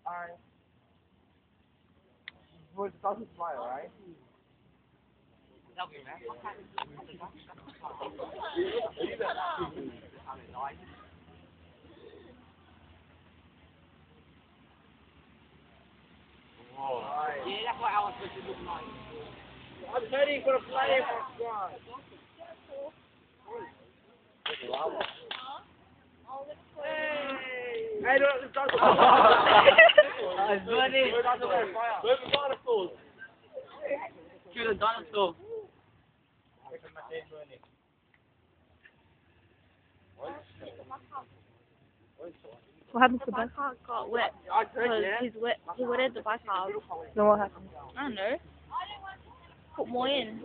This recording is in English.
Alright. We're supposed to smile, right? Yeah, that's what I was supposed to look like. I'm ready for the play for squad. Hey, don't start the fire. Where's the dinosaurs? Kill the dinosaur. What happened to the bus? Car got wet. I heard, Because yeah. he wetted the bike out. Then what happened? I don't know. Put more in.